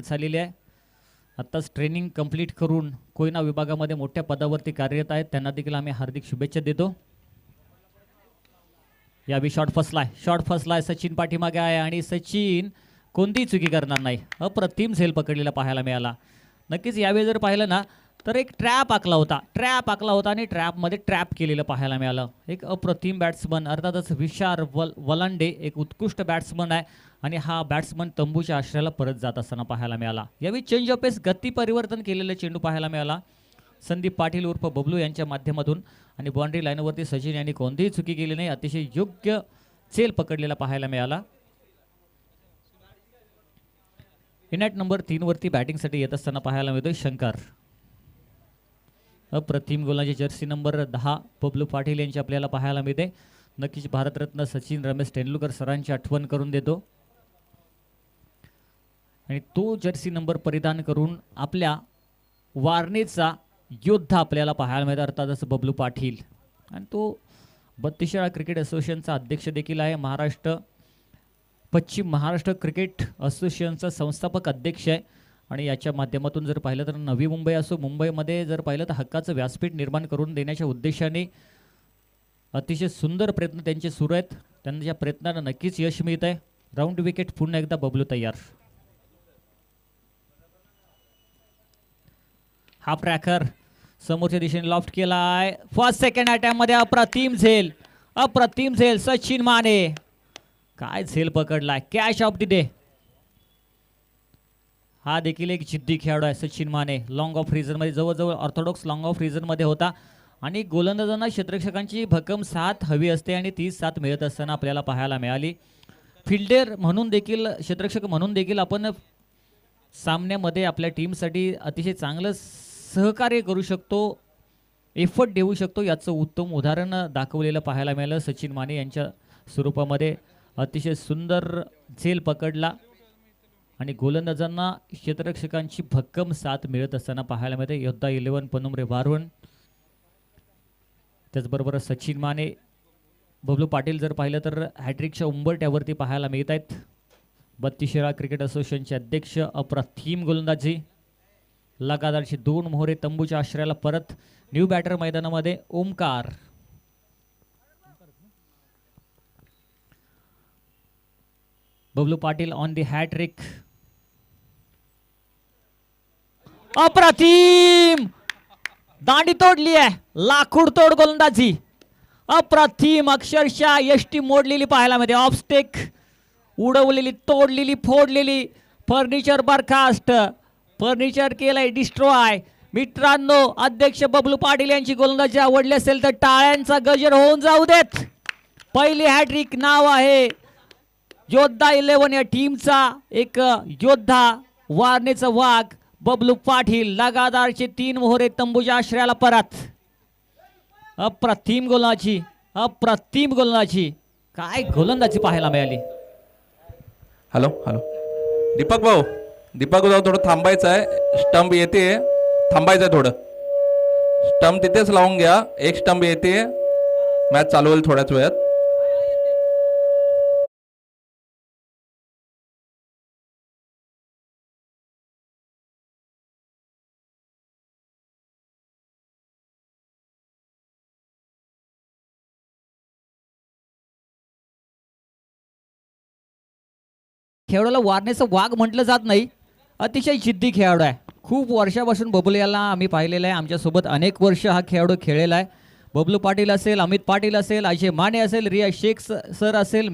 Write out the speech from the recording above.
झालेली आहे. आत्ताच ट्रेनिंग कंप्लीट करून कोयना विभागामध्ये मोठ्या पदावरती कार्यरत आहेत, त्यांना देखील आम्ही हार्दिक शुभेच्छा देतो. यावेळी शॉट फसलाय सचिन पाठीमागे आहे आणि सचिन कोणतीही चुकी करणार नाही. अप्रतिम झेल पकडलेला पाहायला मिळाला. नक्कीच यावेळी जर पाहिलं ना तर एक ट्रॅप आखला होता आणि ट्रॅपमध्ये ट्रॅप केलेलं पाहायला मिळालं. एक अप्रतिम बॅट्समन, अर्थातच विशार वलांडे एक उत्कृष्ट बॅट्समन आहे आणि हा बॅट्समन तंबूच्या आश्रयाला परत जात असताना पाहायला मिळाला. यावेळी चेंज ऑफ पेस गती परिवर्तन केलेलं चेंडू पाहायला मिळाला संदीप पाटील उर्फ बबलू यांच्या माध्यमातून आणि बाउंड्री लाईनवरती सचिन यांनी कोणतीही चुकी केली नाही. अतिशय योग्य झेल पकडलेला पाहायला मिळाला. इनॅट नंबर 3 वरती बॅटिंगसाठी येत असताना पाहायला मिळतोय शंकर. अप्रतिम गोलंदाजी जर्सी नंबर 10 बबलू पाटील यांची आपल्याला पाहायला मिळते. नक्कीच भारतरत्न सचिन रमेश तेंडुलकर सरांची आठवण करून देतो आणि तो जर्सी नंबर परिधान करून आपल्या वारणेचा योद्धा आपल्याला पाहायला मिळतो, अर्थातच बबलू पाटील. आणि तो 32 शाळा क्रिकेट असोसिएशनचा अध्यक्ष देखील आहे. पश्चिम महाराष्ट्र क्रिकेट असोसिएशनचा संस्थापक अध्यक्ष आहे आणि याच्या माध्यमातून जर पाहिलं तर नवी मुंबई असो, मुंबईमध्ये जर पाहिलं तर हक्काचं व्यासपीठ निर्माण करून देण्याच्या उद्देशाने अतिशय सुंदर प्रयत्न त्यांचे सुरू आहेत. त्यांच्या प्रयत्नांना नक्कीच यश मिळत आहे. राऊंड विकेट पुन्हा एकदा बबलू तयार. हाफ ट्रॅकर समोरच्या दिशेने लॉफ्ट केलाय. फर्स्ट सेकंड अटॅम्प मध्ये अप्रतिम झेल सचिन माने. काय झेल पकडलाय, कॅच ऑफ द डे. हा देखील एक जिद्दी खेळाडू आहे Sachin Mane. Long of reason मध्ये जवळजवळ ऑर्थोडॉक्स लॉंग ऑफ रिझन मध्ये होता आणि गोलंदाजांना क्षेत्ररक्षकांची भक्कम साथ हवी असते आणि ती साथ मिळत असताना आपल्याला पाहायला मिळाली. फिल्डर म्हणून देखील, क्षेत्ररक्षक म्हणून देखील आपण सामन्यामध्ये आपल्या टीमसाठी अतिशय चांगलं सहकार्य करू शकतो, एफर्ट देऊ शकतो. याचं उत्तम उदाहरण दाखवलेलं पाहायला मिळालं सचिन माने यांच्या स्वरूपामध्ये. अतिशय सुंदर झेल पकडला आणि गोलंदाजांना क्षेत्ररक्षकांची भक्कम साथ मिळत असताना पाहायला मिळते. योद्धा 11 पनुमरे वारवण, त्याचबरोबर सचिन माने, बबलू पाटील जर पाहिलं तर हॅट्रिकच्या उंबरट्यावरती पाहायला मिळत आहेत. 32 शाळा क्रिकेट असोसिएशनचे अध्यक्ष. अप्रतिम गोलंदाजी, लगातारची 2 मोहरे तंबूच्या आश्रयाला परत. न्यू बॅटर मैदानामध्ये Omkar. Bablu Patil on the hattrick. अप्रतिम दांडी तोडली आहे, लाकूड तोड गोलंदाजी. अप्रतिम, अक्षरशः यष्टी मोडलेली पाहायला मिळते. ऑफ स्टेक उडवलेली, तोडलेली, फोडलेली. फर्निचर बरखास्त, फर्निचर केलंय डिस्ट्रॉय. मित्रांनो, अध्यक्ष बबलू पाटील यांची गोलंदाजी आवडली असेल तर टाळ्यांचा गजर होऊन जाऊ देत. पहिली हॅट्रिक. नाव आहे योद्धा 11 या टीमचा एक योद्धा, वारणेचा वाघ बबलू पाटील. लगातारचे 3 मोहरे तंबूच्या आश्रयाला परत. अप्रतिम गोलंदाजी, काय गोलंदाजी पाहायला मिळाली. हॅलो दीपक भाऊ थोडं थांबायचं आहे. स्टंप येते, थांबायचं आहे थोडं. स्टंप तिथेच लावून घ्या. एक स्टंप येते, मॅच चालू होईल थोड्याच वेळात. खेळाडूला वारणेचा वाघ म्हटलं जात नाही. अतिशय जिद्दी खेळाडू आहे. खूप वर्षापासून बबलू याला आम्ही पाहिलेलं आहे. आमच्यासोबत अनेक वर्ष हा खेळाडू खेळलेला आहे. बबलू पाटील असेल, अमित पाटील असेल, अजय माने असेल, रिया शेख सर असेल,